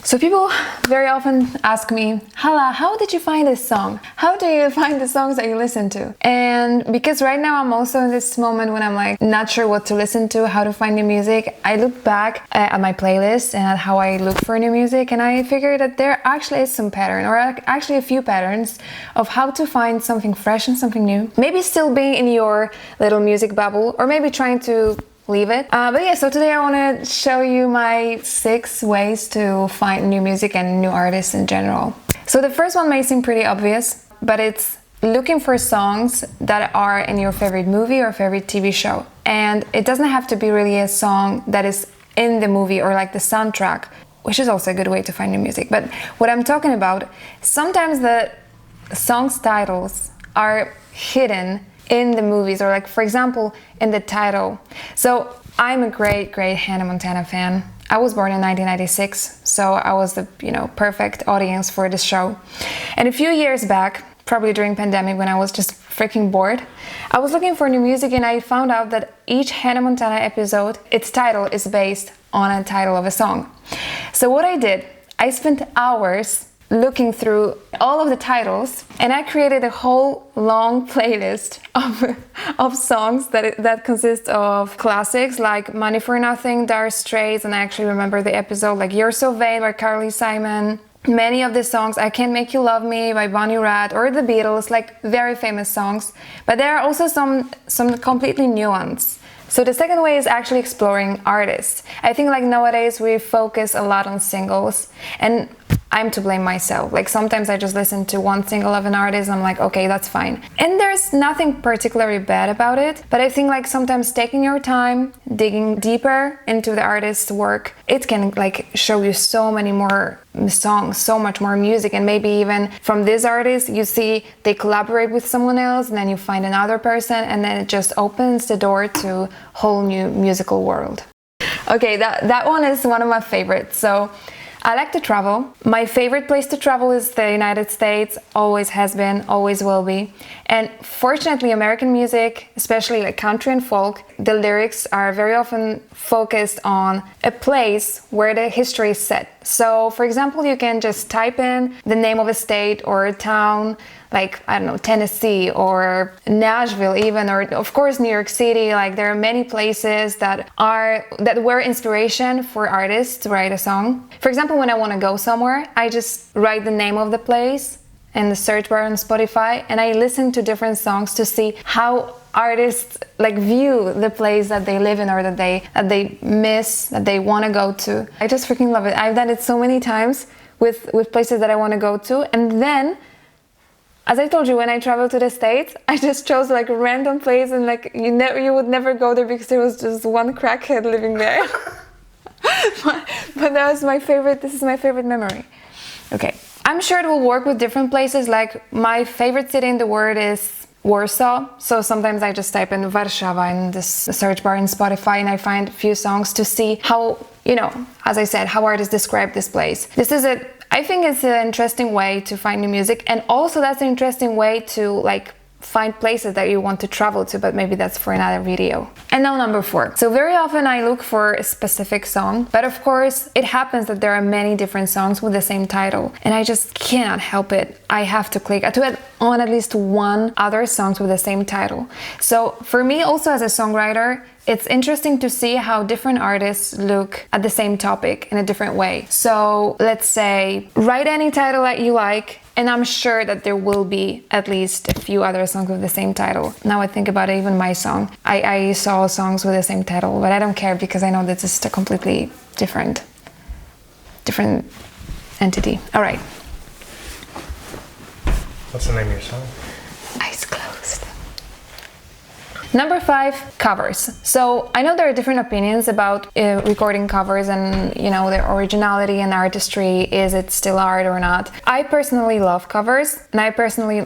So people very often ask me, Hala, how did you find this song? How do you find the songs that you listen to? And because right now I'm also in this moment when I'm like not sure what to listen to, how to find new music, I look back at my playlist and at how I look for new music, and I figured that there actually is some pattern, or actually a few patterns of how to find something fresh and something new. Maybe still being in your little music bubble, or maybe trying to leave it. But yeah, so today I want to show you my 6 ways to find new music and new artists in general. So the first one may seem pretty obvious, but it's looking for songs that are in your favorite movie or favorite TV show. And it doesn't have to be really a song that is in the movie or like the soundtrack, which is also a good way to find new music. But what I'm talking about, sometimes the songs titles are hidden in the movies, or like for example in the title. So I'm a great Hannah Montana fan. I was born in 1996, so I was the perfect audience for this show. And a few years back, probably during pandemic when I was just freaking bored, I was looking for new music, and I found out that each Hannah Montana episode, its title is based on a title of a song. So what I did, I spent hours looking through all of the titles, and I created a whole long playlist of songs that consists of classics like Money for Nothing, Dire Straits, and I actually remember the episode like You're So Vain by Carly Simon. Many of the songs, I Can't Make You Love Me by Bonnie Raitt, or The Beatles, like very famous songs. But there are also some completely new ones. So the second way is actually exploring artists. I think like nowadays we focus a lot on singles, and I'm to blame myself. Like sometimes I just listen to one single of an artist and I'm like, okay, that's fine. And there's nothing particularly bad about it, but I think like sometimes taking your time, digging deeper into the artist's work, it can like show you so many more songs, so much more music. And maybe even from this artist, you see they collaborate with someone else, and then you find another person, and then it just opens the door to a whole new musical world. Okay, that one is one of my favorites. So I like to travel. My favorite place to travel is the United States, always has been, always will be. And fortunately, American music, especially like country and folk, the lyrics are very often focused on a place where the history is set. So for example, you can just type in the name of a state or a town, like, I don't know, Tennessee or Nashville even, or of course New York City. Like there are many places that were inspiration for artists to write a song. For example, when I want to go somewhere, I just write the name of the place in the search bar on Spotify, and I listen to different songs to see how artists like view the place that they live in, or that they miss, that they want to go to. I just freaking love it. I've done it so many times with places that I want to go to, and then as I told you, when I traveled to the States, I just chose like a random place, and like you would never go there because there was just one crackhead living there. but that was my favorite. This is my favorite memory. Okay, I'm sure it will work with different places. Like my favorite city in the world is Warsaw. So sometimes I just type in Warszawa in this search bar in Spotify, and I find a few songs to see how, as I said, how artists describe this place. I think it's an interesting way to find new music, and also that's an interesting way to like find places that you want to travel to, but maybe that's for another video. And now number 4. So very often I look for a specific song, but of course it happens that there are many different songs with the same title, and I just cannot help it. I have to click on at least one other songs with the same title. So for me also as a songwriter, it's interesting to see how different artists look at the same topic in a different way. So let's say, write any title that you like, and I'm sure that there will be at least a few other songs with the same title. Now I think about it, even my song. I saw songs with the same title, but I don't care because I know that this is a completely different entity. All right. What's the name of your song? Eyes closed. Number 5, covers. So I know there are different opinions about recording covers and their originality and artistry. Is it still art or not? I personally love covers, and I personally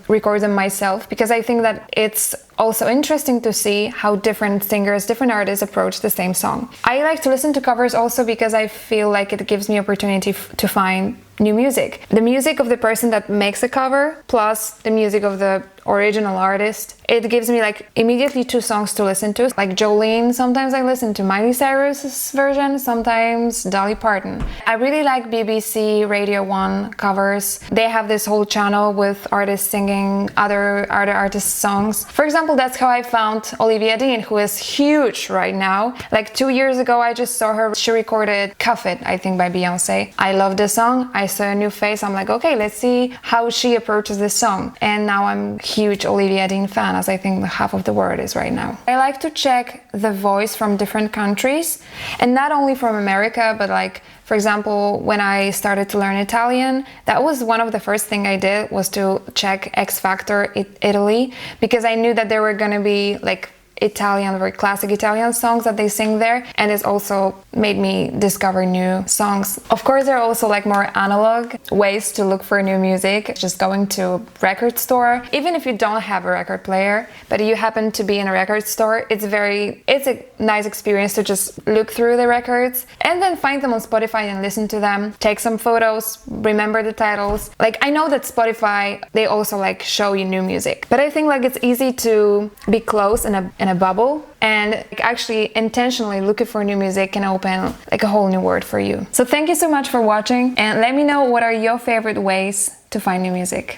record them myself because I think that it's also interesting to see how different singers, different artists approach the same song. I like to listen to covers also because I feel like it gives me opportunity to find new music. The music of the person that makes a cover plus the music of the original artist, it gives me like immediately two songs to listen to. Like Jolene, sometimes I listen to Miley Cyrus's version, sometimes Dolly Parton. I really like BBC Radio 1 covers. They have this whole channel with artists singing other artists' songs. For example, that's how I found Olivia Dean, who is huge right now. Like 2 years ago, I just saw her. She recorded Cuff It, I think, by Beyonce. I love the song. I saw a new face. I'm like, okay, let's see how she approaches this song. And now I'm a huge Olivia Dean fan, as I think half of the world is right now. I like to check the voice from different countries, and not only from America, but like, for example, when I started to learn Italian, that was one of the first things I did, was to check X Factor Italy, because I knew that there were gonna be like Italian, very classic Italian songs that they sing there, and it's also made me discover new songs. Of course, there are also like more analog ways to look for new music, just going to a record store. Even if you don't have a record player, but you happen to be in a record store, it's a nice experience to just look through the records and then find them on Spotify and listen to them, take some photos, remember the titles. Like, I know that Spotify, they also like show you new music, but I think like it's easy to be close in a bubble, and like, actually intentionally looking for new music can open like a whole new world for you. So thank you so much for watching, and let me know what are your favorite ways to find new music.